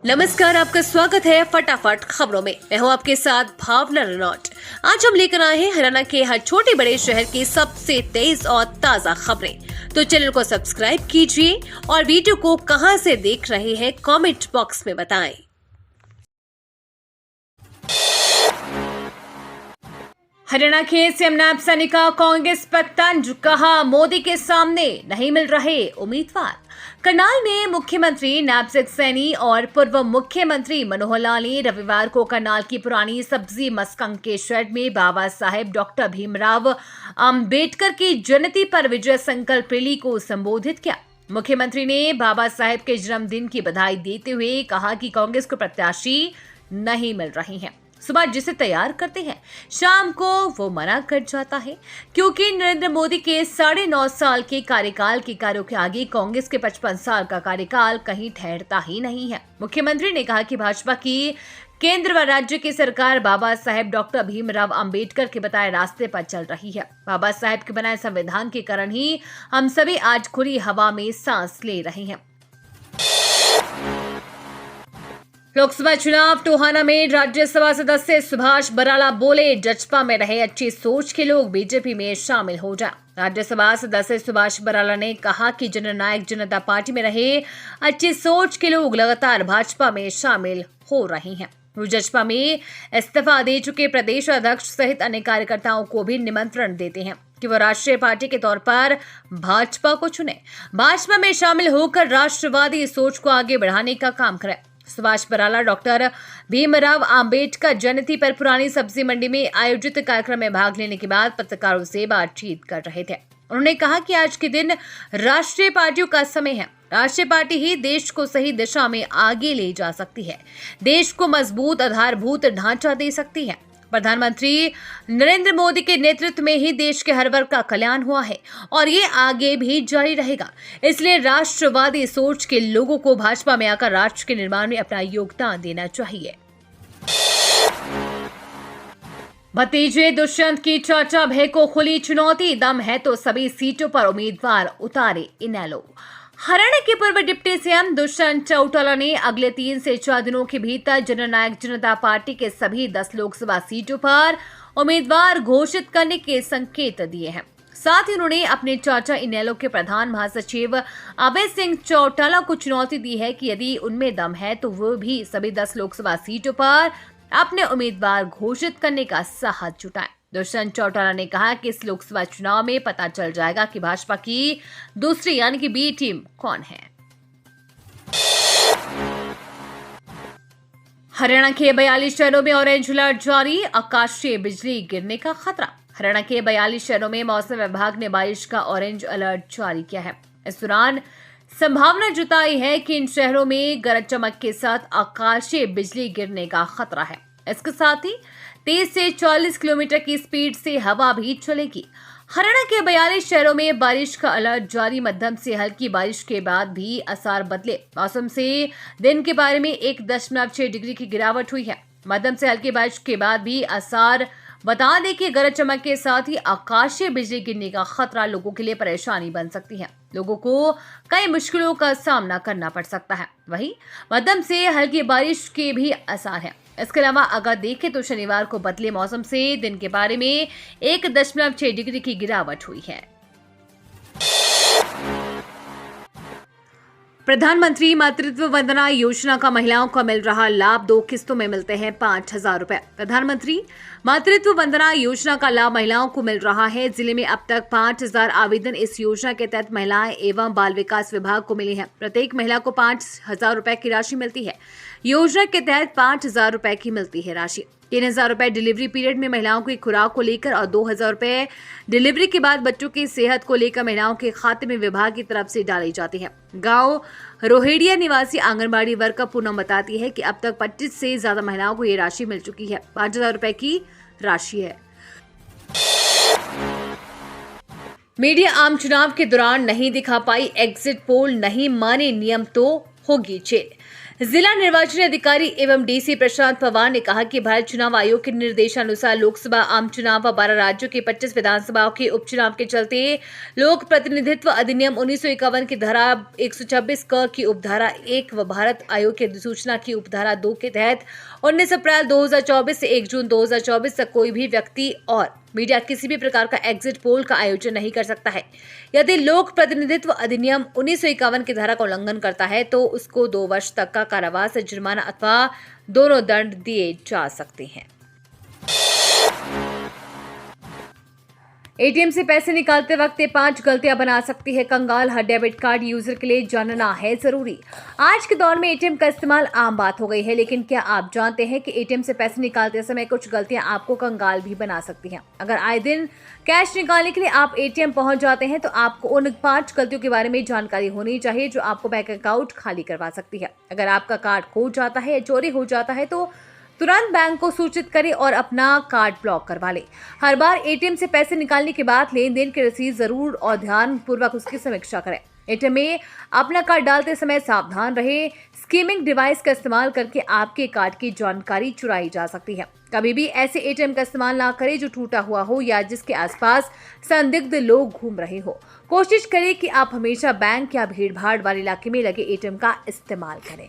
नमस्कार, आपका स्वागत है फटाफट खबरों में। मैं हूं आपके साथ भावना रनौट। आज हम लेकर आए हैं हरियाणा के हर छोटे बड़े शहर की सबसे तेज और ताजा खबरें। तो चैनल को सब्सक्राइब कीजिए और वीडियो को कहां से देख रहे हैं कमेंट बॉक्स में बताएं। हरियाणा के सीएम नैब सैनी का कांग्रेस पर तंज, कहा मोदी के सामने नहीं मिल रहे उम्मीदवार। करनाल में मुख्यमंत्री नैब सैनी और पूर्व मुख्यमंत्री मनोहर लाल ने रविवार को करनाल की पुरानी सब्जी मस्कंग के शेड में बाबा साहेब डॉक्टर भीमराव अंबेडकर की जयंती पर विजय संकल्प रैली को संबोधित किया। मुख्यमंत्री ने बाबा साहेब के जन्मदिन की बधाई देते हुए कहा कि कांग्रेस को प्रत्याशी नहीं मिल रही हैं। सुबह जिसे तैयार करते हैं, शाम को वो मना कर जाता है, क्योंकि नरेंद्र मोदी के 9.5 साल के कार्यकाल के कार्यों के आगे कांग्रेस के 55 साल का कार्यकाल कहीं ठहरता ही नहीं है। मुख्यमंत्री ने कहा कि भाजपा की केंद्र व राज्य की सरकार बाबा साहेब डॉक्टर भीमराव अंबेडकर के बताए रास्ते पर चल रही है। बाबा साहेब के बनाए संविधान के कारण ही हम सभी आज खुली हवा में सांस ले रहे हैं। लोकसभा चुनाव टोहाना में राज्यसभा सदस्य सुभाष बराला बोले, जजपा में रहे अच्छी सोच के लोग बीजेपी में शामिल हो जाए। राज्यसभा सदस्य सुभाष बराला ने कहा कि जननायक जनता पार्टी में रहे अच्छी सोच के लोग लगातार भाजपा में शामिल हो रहे हैं। वो जजपा में इस्तीफा दे चुके प्रदेश अध्यक्ष सहित अन्य कार्यकर्ताओं को भी निमंत्रण देते हैं कि वो राष्ट्रीय पार्टी के तौर पर भाजपा को चुने, भाजपा में शामिल होकर राष्ट्रवादी सोच को आगे बढ़ाने का काम करें। सुभाष बराला डॉक्टर भीमराव अंबेडकर जयंती पर पुरानी सब्जी मंडी में आयोजित कार्यक्रम में भाग लेने के बाद पत्रकारों से बातचीत कर रहे थे। उन्होंने कहा कि आज के दिन राष्ट्रीय पार्टियों का समय है। राष्ट्रीय पार्टी ही देश को सही दिशा में आगे ले जा सकती है, देश को मजबूत आधारभूत ढांचा दे सकती है। प्रधानमंत्री नरेंद्र मोदी के नेतृत्व में ही देश के हर वर्ग का कल्याण हुआ है और ये आगे भी जारी रहेगा। इसलिए राष्ट्रवादी सोच के लोगों को भाजपा में आकर राष्ट्र के निर्माण में अपना योगदान देना चाहिए। भतीजे दुष्यंत की चाचा भय को खुली चुनौती, दम है तो सभी सीटों पर उम्मीदवार उतारे इनेलो। हरियाणा के पूर्व डिप्टी सीएम दुष्यंत चौटाला ने अगले 3 से 4 दिनों के भीतर जननायक जनता पार्टी के सभी 10 लोकसभा सीटों पर उम्मीदवार घोषित करने के संकेत दिए हैं। साथ ही उन्होंने अपने चाचा इनेलो के प्रधान महासचिव अभय सिंह चौटाला को चुनौती दी है कि यदि उनमें दम है तो वो भी सभी 10 लोकसभा सीटों पर अपने उम्मीदवार घोषित करने का साहस जुटाएं। दुष्यंत चौटाला ने कहा कि इस लोकसभा चुनाव में पता चल जाएगा कि भाजपा की दूसरी यानी कि बी टीम कौन है। हरियाणा के 42 शहरों में ऑरेंज अलर्ट जारी, आकाशीय बिजली गिरने का खतरा। हरियाणा के 42 शहरों में मौसम विभाग ने बारिश का ऑरेंज अलर्ट जारी किया है। इस दौरान संभावना जताई है कि इन शहरों में गरज चमक के साथ आकाशीय बिजली गिरने का खतरा है। इसके साथ ही 30 से 40 किलोमीटर की स्पीड से हवा भी चलेगी। हरियाणा के 42 शहरों में बारिश का अलर्ट जारी। मध्यम से हल्की बारिश के बाद भी आसार बदले। मौसम से दिन के बारे में 1.6 डिग्री की गिरावट हुई है। मध्यम से हल्की बारिश के बाद भी आसार बता दें कि गरज चमक के साथ ही आकाशीय बिजली गिरने का खतरा लोगों के लिए परेशानी बन सकती है। लोगों को कई मुश्किलों का सामना करना पड़ सकता है। वहीं मध्यम से हल्की बारिश के भी आसार हैं। इसके अलावा अगर देखें तो शनिवार को बदले मौसम से दिन के बारे में 1.6 डिग्री की गिरावट हुई है। प्रधानमंत्री मातृत्व वंदना योजना का महिलाओं को मिल रहा लाभ, 2 किस्तों में मिलते हैं 5,000 रुपए। प्रधानमंत्री मातृत्व वंदना योजना का लाभ महिलाओं को मिल रहा है। जिले में अब तक 5,000 आवेदन इस योजना के तहत महिलाएं एवं बाल विकास विभाग को मिले हैं। प्रत्येक महिला को 5,000 रुपए की राशि मिलती है। योजना के तहत 5,000 रुपए की मिलती है राशि। 3,000 रुपए डिलीवरी पीरियड में महिलाओं की खुराक को लेकर और 2,000 रुपए डिलीवरी के बाद बच्चों की सेहत को लेकर महिलाओं के खाते में विभाग की तरफ से डाली जाती है। गांव रोहेड़िया निवासी आंगनबाड़ी वर्कर पूनम बताती है कि अब तक 25 से ज्यादा महिलाओं को ये राशि मिल चुकी है। 5,000 रुपए की राशि है। मीडिया आम चुनाव के दौरान नहीं दिखा पाई एग्जिट पोल, नहीं माने नियम तो होगी जेल। जिला निर्वाचन अधिकारी एवं डीसी प्रशांत पवार ने कहा कि भारत चुनाव आयोग के निर्देशानुसार लोकसभा आम चुनाव व 12 राज्यों की 25 विधानसभाओं के उपचुनाव के चलते लोक प्रतिनिधित्व अधिनियम 1951 की धारा 126 क की उपधारा 1 व भारत आयोग की अधिसूचना की उपधारा 2 के तहत 19 अप्रैल 2024 से 1 जून 2024 तक कोई भी व्यक्ति और मीडिया किसी भी प्रकार का एग्जिट पोल का आयोजन नहीं कर सकता है। यदि लोक प्रतिनिधित्व अधिनियम 1951 की धारा का उल्लंघन करता है तो उसको 2 वर्ष तक का कारावास, जुर्माना अथवा दोनों दंड दिए जा सकते हैं। एटीएम से पैसे निकालते वक्त ये 5 गलतियां बना सकती है कंगाल। हर डेबिट कार्ड यूजर के लिए जानना है जरूरी। आज के दौर में एटीएम का इस्तेमाल आम बात हो गई है, लेकिन क्या आप जानते हैं कि एटीएम से पैसे निकालते समय कुछ गलतियां आपको कंगाल भी बना सकती हैं। अगर आए दिन कैश निकालने के लिए आप एटीएम पहुंच जाते हैं तो आपको उन 5 गलतियों के बारे में जानकारी होनी चाहिए जो आपको बैंक अकाउंट खाली करवा सकती है। अगर आपका कार्ड खो जाता है या चोरी हो जाता है तो तुरंत बैंक को सूचित करें और अपना कार्ड ब्लॉक करवा लें। हर बार एटीएम से पैसे निकालने के बाद लेन देन की रसीद जरूर और ध्यानपूर्वक उसकी समीक्षा करें। एटीएम में अपना कार्ड डालते समय सावधान रहे। स्कीमिंग डिवाइस का इस्तेमाल करके आपके कार्ड की जानकारी चुराई जा सकती है। कभी भी ऐसे एटीएम का इस्तेमाल ना करें जो टूटा हुआ हो या जिसके आसपास संदिग्ध लोग घूम रहे हो। कोशिश करें कि आप हमेशा बैंक या भीड़ भाड़ वाले इलाके में लगे एटीएम का इस्तेमाल करें।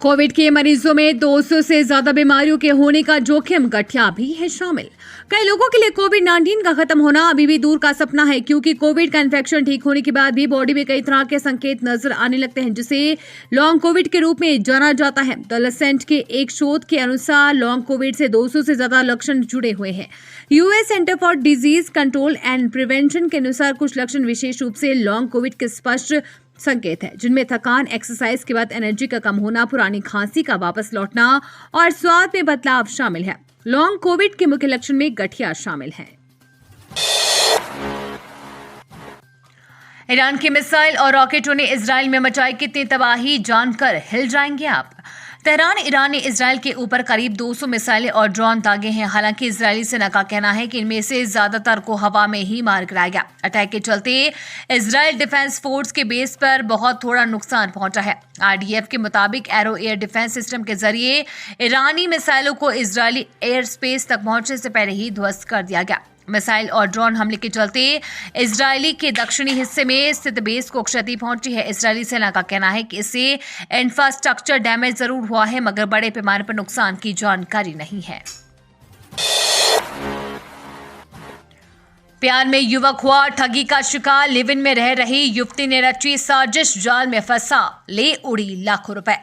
कोविड के मरीजों में 200 से ज्यादा बीमारियों के होने का जोखिम गठिया भी है शामिल। कई लोगों के लिए कोविड-19 का खत्म होना अभी भी दूर का सपना है, क्योंकि कोविड का इन्फेक्शन ठीक होने के बाद भी बॉडी में कई तरह के संकेत नजर आने लगते हैं, जिसे लॉन्ग कोविड के रूप में जाना जाता है। द लसेंट के एक शोध के अनुसार लॉन्ग कोविड से 200 से ज्यादा लक्षण जुड़े हुए हैं। US centre for disease control and prevention के अनुसार कुछ लक्षण विशेष रूप से लॉन्ग कोविड के स्पष्ट संकेत है, जिनमें थकान, एक्सरसाइज के बाद एनर्जी का कम होना, पुरानी खांसी का वापस लौटना और स्वाद में बदलाव शामिल है। लॉन्ग कोविड के मुख्य लक्षण में गठिया शामिल है। ईरान की मिसाइल और रॉकेटों ने इजराइल में मचाई कितनी तबाही, जानकर हिल जाएंगे आप। तेहरान, ईरान ने इजराइल के ऊपर करीब 200 मिसाइलें और ड्रोन दागे हैं। हालांकि इजरायली सेना का कहना है कि इनमें से ज्यादातर को हवा में ही मार गिराया गया। अटैक के चलते इजराइल डिफेंस फोर्स के बेस पर बहुत थोड़ा नुकसान पहुंचा है। आरडीएफ के मुताबिक एरो एयर डिफेंस सिस्टम के जरिए ईरानी मिसाइलों को इजरायली एयर स्पेस तक पहुंचने से पहले ही ध्वस्त कर दिया गया। मिसाइल और ड्रोन हमले के चलते इजरायली के दक्षिणी हिस्से में स्थित बेस को क्षति पहुंची है। इजरायली सेना का कहना है कि इससे इंफ्रास्ट्रक्चर डैमेज जरूर हुआ है, मगर बड़े पैमाने पर नुकसान की जानकारी नहीं है। प्यार में युवक हुआ ठगी का शिकार। लिव इन में रह रही युवती ने रची साजिश, जाल में फंसा, ले उड़ी लाखों रुपए।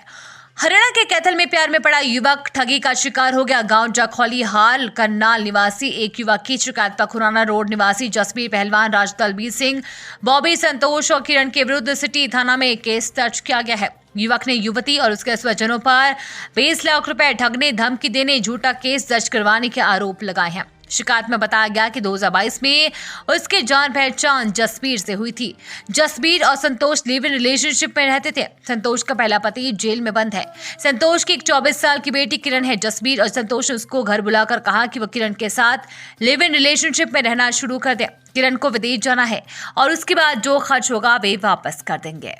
हरियाणा के कैथल में प्यार में पड़ा युवक ठगी का शिकार हो गया। गांव जखौली हाल करनाल निवासी एक युवक की शिकायत पर खुराना रोड निवासी जसबीर पहलवान, राज दलबीर सिंह, बॉबी संतोष और किरण के विरुद्ध सिटी थाना में केस दर्ज किया गया है। युवक ने युवती और उसके स्वजनों पर 20 लाख रुपए ठगने, धमकी देने, झूठा केस दर्ज करवाने के आरोप लगाए हैं। शिकायत में बताया गया कि 2022 में उसके जान पहचान जसबीर से हुई थी। जसबीर और संतोष लिव इन रिलेशनशिप में रहते थे। संतोष का पहला पति जेल में बंद है। संतोष की एक 24 साल की बेटी किरण है। जसबीर और संतोष ने उसको घर बुलाकर कहा कि वो किरण के साथ लिव इन रिलेशनशिप में रहना शुरू कर दे। किरण को विदेश जाना है और उसके बाद जो खर्च होगा वे वापस कर देंगे।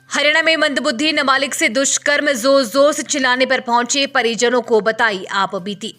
हरियाणा में मंदबुद्धि नाबालिग से दुष्कर्म, जोर जोर से चिल्लाने पर पहुंचे परिजनों को बताई आप बीती।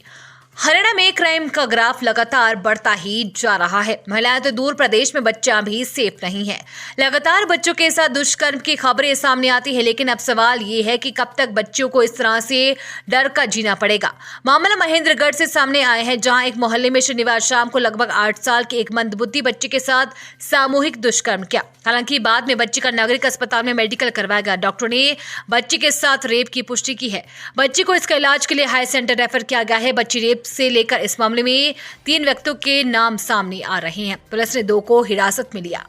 हरियाणा में क्राइम का ग्राफ लगातार बढ़ता ही जा रहा है। महिलाएं तो दूर, प्रदेश में बच्चा भी सेफ नहीं है। लगातार बच्चों के साथ दुष्कर्म की खबरें सामने आती है, लेकिन अब सवाल ये है कि कब तक बच्चों को इस तरह से डर का जीना पड़ेगा। मामला महेंद्रगढ़ से सामने आया है, जहां एक मोहल्ले में शनिवार शाम को लगभग 8 साल के एक मंदबुद्धि बच्चे के साथ सामूहिक दुष्कर्म किया। हालांकि बाद में बच्चे का नागरिक अस्पताल में मेडिकल करवाया गया। डॉक्टर ने बच्चे के साथ रेप की पुष्टि की है। बच्चे को इसका इलाज के लिए हाई सेंटर रेफर किया गया है। बच्ची रेप से लेकर इस मामले में 3 व्यक्तियों के नाम सामने आ रहे हैं। पुलिस ने 2 को हिरासत में लिया।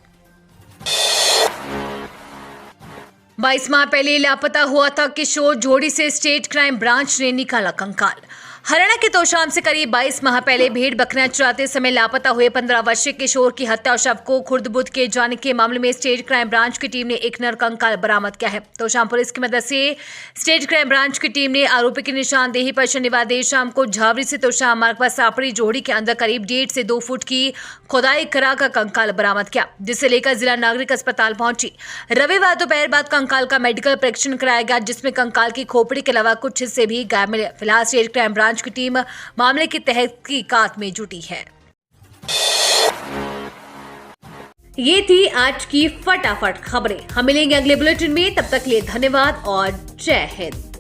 22 माह पहले लापता हुआ था किशोर, जोड़ी से स्टेट क्राइम ब्रांच ने निकाला कंकाल। हरियाणा के तोशाम से करीब 22 माह पहले भेड़ बकरियां चराते समय लापता हुए 15 वर्षीय किशोर की हत्या और शव को खुर्द-बुर्द किए जाने के मामले में स्टेट क्राइम ब्रांच की टीम ने एक नरकंकाल बरामद किया है। तोशाम पुलिस की मदद से स्टेट क्राइम ब्रांच की टीम ने आरोपी की निशानदेही पर शनिवार देर शाम को झावरी से तोशाम मार्ग पर सापड़ी जोड़ी के अंदर करीब 1.5 से 2 फुट की खुदाई कराकर कंकाल बरामद किया, जिसे लेकर जिला नागरिक अस्पताल पहुंची। रविवार दोपहर बाद कंकाल का मेडिकल परीक्षण कराया गया, जिसमें कंकाल की खोपड़ी के अलावा कुछ हिस्से भी गायब मिले। फिलहाल स्टेट क्राइम ब्रांच की टीम मामले की तहकीकात में जुटी है। ये थी आज की फटाफट खबरें। हम मिलेंगे अगले बुलेटिन में, तब तक के लिए धन्यवाद और जय हिंद।